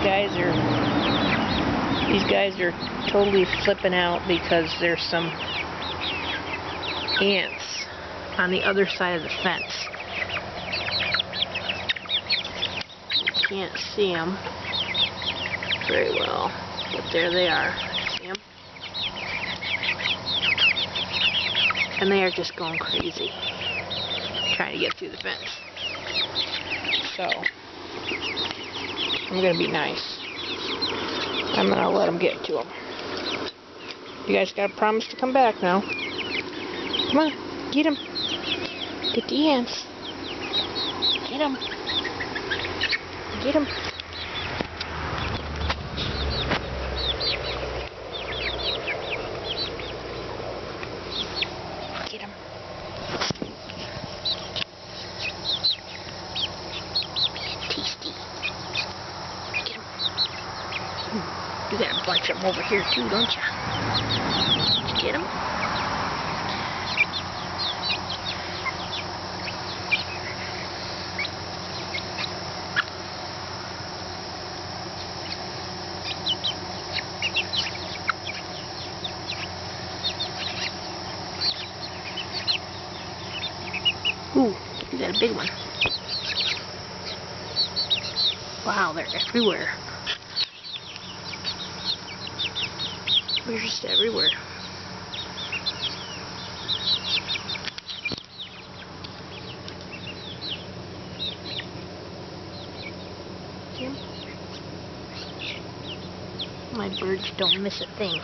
These guys are totally flipping out because there's some ants on the other side of the fence. You can't see them very well, but there they are. See them? And they are just going crazy, trying to get through the fence. So, I'm going to be nice. I'm going to let them get to them. You guys got to promise to come back now. Come on, get them. Get the ants. Get them. Get them. Get them. Tasty. Get them. You got a bunch of them over here too, don't you? Did you get them? Ooh, you got a big one. Wow, they're everywhere. They're just everywhere. See 'em? My birds don't miss a thing.